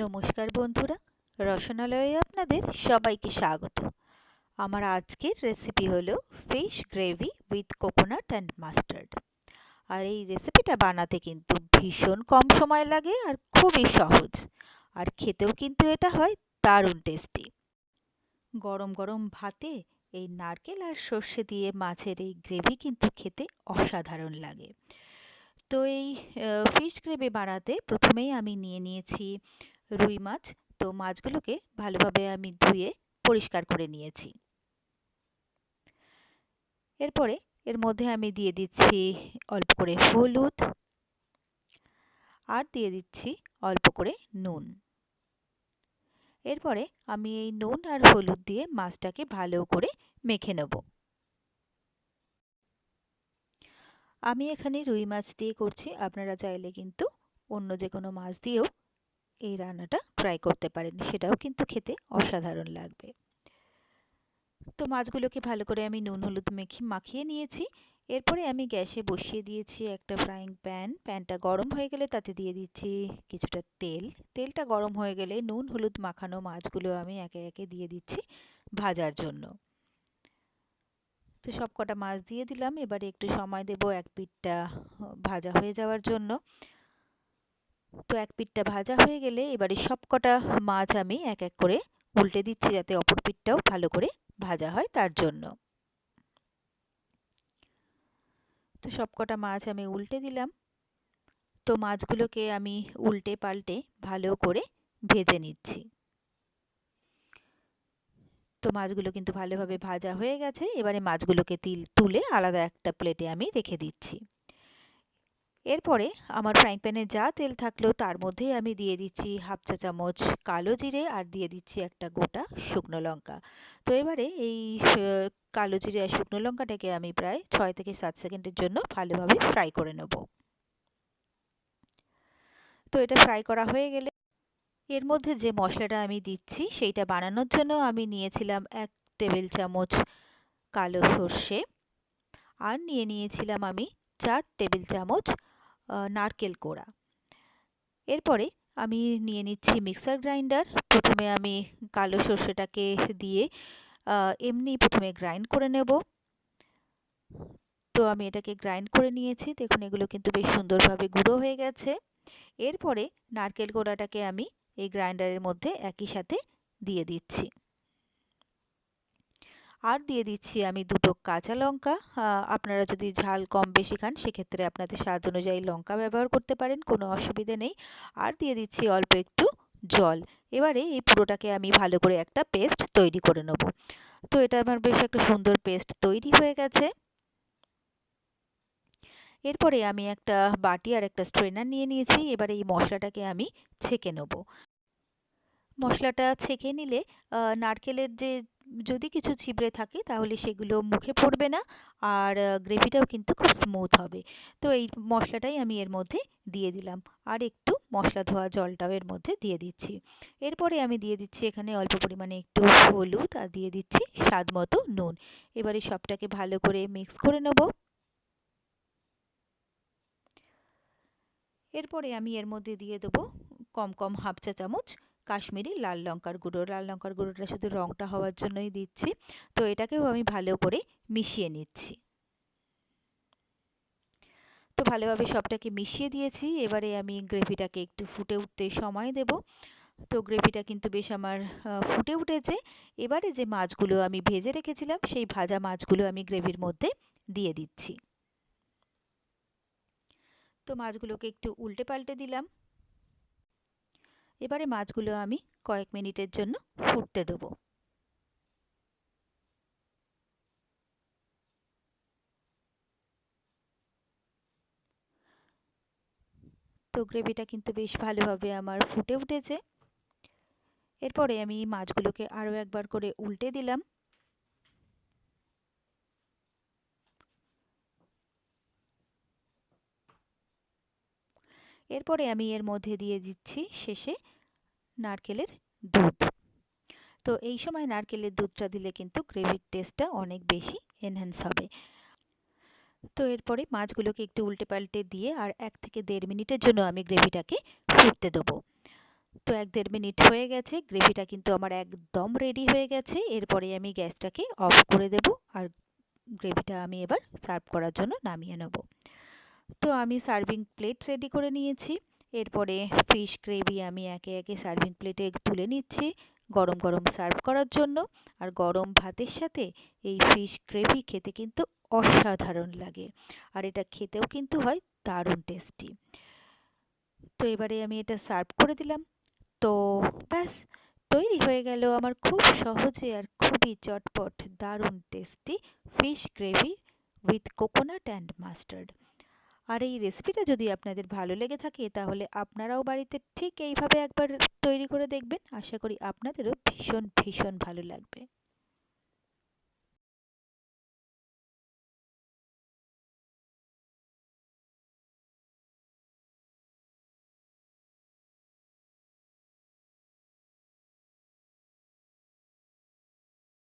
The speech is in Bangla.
নমস্কার বন্ধুরা, রসনালয়ে আপনাদের সবাইকে স্বাগত। আমার আজকের রেসিপি হলো fish gravy with coconut and mustard. আর এই রেসিপিটা বানাতে কিন্তু ভীষণ কম সময় লাগে আর খুবই সহজ। আর খেতেও কিন্তু এটা হয় দারুণ টেস্টি। গরম গরম ভাতে এই নারকেল আর সর্ষে দিয়ে মাছের এই গ্রেভি কিন্তু খেতে অসাধারণ লাগে। তো এই ফিশ গ্রেভি বানাতে প্রথমেই আমি নিয়ে নিয়েছি রুই মাছ। তো মাছগুলোকে ভালোভাবে আমি ধুয়ে পরিষ্কার করে নিয়েছি। এরপরে এর মধ্যে আমি দিয়ে দিচ্ছি অল্প করে হলুদ আর দিয়ে দিচ্ছি অল্প করে নুন। এরপরে আমি এই নুন আর হলুদ দিয়ে মাছটাকে ভালো করে মেখে নেব। আমি এখানে রুই মাছ দিয়ে করছি, আপনারা চাইলে কিন্তু অন্য যে কোনো মাছ দিয়েও এই রান্নাটা ট্রাই করতে পারেন, সেটাও কিন্তু খেতে অসাধারণ লাগবে। তো মাছগুলোকে ভালো করে আমি নুন হলুদ মাখিয়ে নিয়েছি। এরপরে আমি গ্যাসে বসিয়ে দিয়েছি একটা ফ্রাইং প্যান। প্যানটা গরম হয়ে গেলে তাতে দিয়ে দিচ্ছি কিছুটা তেল। তেলটা গরম হয়ে গেলে নুন হলুদ মাখানো মাছগুলো আমি একে একে দিয়ে দিচ্ছি ভাজার জন্য। তো সব কটা মাছ দিয়ে দিলাম। এবারে একটু সময় দেব এক পিঠটা ভাজা হয়ে যাওয়ার জন্য। তো এক পিঠটা ভাজা হয়ে গেলে এবারে সব কটা মাছ আমি এক এক করে উল্টে দিচ্ছি, যাতে অপর পিঠটাও ভালো করে ভাজা হয় তার জন্য। তো সব কটা মাছ আমি উল্টে দিলাম। তো মাছগুলোকে আমি উল্টে পাল্টে ভালো করে ভেজে নিচ্ছি। তো মাছগুলো কিন্তু ভালোভাবে ভাজা হয়ে গেছে। এবারে মাছগুলোকে তুলে আলাদা একটা প্লেটে আমি রেখে দিচ্ছি। এরপরে আমার ফ্রাইং প্যানে যা তেল থাকলো তার মধ্যেই আমি দিয়ে দিচ্ছি হাফ চা চামচ কালো জিরে আর দিয়ে দিচ্ছি একটা গোটা শুকনো লঙ্কা। তো এবারে এই কালো জিরে আর শুকনো লঙ্কাটাকে আমি প্রায় 6 থেকে 7 সেকেন্ডের জন্য ভালোভাবে ফ্রাই করে নেব। তো এটা ফ্রাই করা হয়ে গেলে এর মধ্যে যে মশলাটা আমি দিচ্ছি সেইটা বানানোর জন্য আমি নিয়েছিলাম 1 টেবিল চামচ কালো সর্ষে আর নিয়েছিলাম আমি 4 টেবিল চামচ নারকেল কোড়া। এরপরে আমি নিয়ে নিচ্ছি মিক্সার গ্রাইন্ডার। প্রথমে আমি কালো সর্ষেটাকে দিয়ে এমনি প্রথমে গ্রাইন্ড করে নেব। তো আমি এটাকে গ্রাইন্ড করে নিয়েছি। দেখুন এগুলো কিন্তু বেশ সুন্দরভাবে গুঁড়ো হয়ে গেছে। এরপরে নারকেল কোড়াটাকে আমি এই গ্রাইন্ডারের মধ্যে একই সাথে দিয়ে দিচ্ছি। আর দিয়ে দিচ্ছি আমি দুটো কাঁচা লঙ্কা। আপনারা যদি ঝাল কম বেশি খান সেক্ষেত্রে আপনাদের স্বাদ অনুযায়ী লঙ্কা ব্যবহার করতে পারেন, কোনো অসুবিধে নেই। আর দিয়ে দিচ্ছি অল্প একটু জল। এবারে এই পুরোটাকে আমি ভালো করে একটা পেস্ট তৈরি করে নেব। তো এটা আমার বেশ একটা সুন্দর পেস্ট তৈরি হয়ে গেছে। এরপরে আমি একটা বাটি আর একটা স্ট্রেনার নিয়ে নিয়েছি। এবারে এই মশলাটাকে আমি ছেঁকে নেব। মশলাটা ছেঁকে নিলে নারকেলের যদি কিছু ছিবড়ে থাকে তাহলে সেগুলো মুখে পড়বে না, আর গ্রেভিটাও কিন্তু খুব স্মুথ হবে। তো এই মশলাটাই আমি এর মধ্যে দিয়ে দিলাম, আর একটু মশলা ধোয়া জলটাও এর মধ্যে দিয়ে দিচ্ছি। এরপরে আমি দিয়ে দিচ্ছি এখানে অল্প পরিমাণে একটু হলুদ আর দিয়ে দিচ্ছি স্বাদ মতো নুন। এবারে সবটাকে ভালো করে মিক্স করে নেব। এরপরে আমি এর মধ্যে দিয়ে দেবো কম কম হাফ চা চামচ কাশ্মীরি লাল লঙ্কার গুঁড়ো। লাল লঙ্কার গুঁড়োটা শুধু রঙটা হওয়ার জন্যই দিচ্ছি। তো এটাকেও আমি ভালো করে মিশিয়ে নিচ্ছি। তো ভালোভাবে সবটাকে মিশিয়ে দিয়েছি। এবারে আমি গ্রেভিটাকে একটু ফুটে উঠতে সময় দেব। তো গ্রেভিটা কিন্তু বেশ আমার ফুটে উঠেছে। এবারে যে মাছগুলো আমি ভেজে রেখেছিলাম সেই ভাজা মাছগুলো আমি গ্রেভির মধ্যে দিয়ে দিচ্ছি। তো মাছগুলোকে একটু উল্টে পাল্টে দিলাম। এবারে মাছগুলো আমি কয়েক মিনিটের জন্য ফুটতে দেবো। তো গ্রেভিটা কিন্তু বেশ ভালোভাবে আমার ফুটে উঠেছে। এরপরে আমি মাছগুলোকে আরও একবার করে উল্টে দিলাম। এরপরে আমি এর মধ্যে দিয়ে দিচ্ছি শেষে নারকেলের দুধ। তো এই সময় নারকেলের দুধটা দিলে কিন্তু গ্রেভির টেস্টটা অনেক বেশি এনহ্যান্স হবে। তো এরপরে মাছগুলোকে একটু উল্টে পাল্টে দিয়ে আর 1 থেকে 1.5 মিনিটের জন্য আমি গ্রেভিটাকে ফুটতে দেবো। তো 1-1.5 মিনিট হয়ে গেছে, গ্রেভিটা কিন্তু আমার একদম রেডি হয়ে গেছে। এরপরে আমি গ্যাসটাকে অফ করে দেব আর গ্রেভিটা আমি এবার সার্ভ করার জন্য নামিয়ে নেব। তো আমি সার্ভিং প্লেট রেডি করে নিয়েছি। এরপরে ফিশ গ্রেভি আমি একে একে সার্ভিং প্লেটে তুলে নিচ্ছি গরম গরম সার্ভ করার জন্য। আর গরম ভাতের সাথে এই ফিশ গ্রেভি খেতে কিন্তু অসাধারণ লাগে, আর এটা খেতেও কিন্তু হয় দারুণ টেস্টি। তো এবারে আমি এটা সার্ভ করে দিলাম। তো ব্যাস, তৈরি হয়ে গেল আমার খুব সহজে আর খুবই চটপট দারুণ tasty fish gravy with coconut and mustard. আর এই রেসিপিটা যদি আপনাদের ভালো লেগে থাকে তাহলে আপনারাও বাড়িতে ঠিক এইভাবে একবার তৈরি করে দেখবেন। আশা করি আপনাদেরও ভীষণ ভীষণ ভালো লাগবে।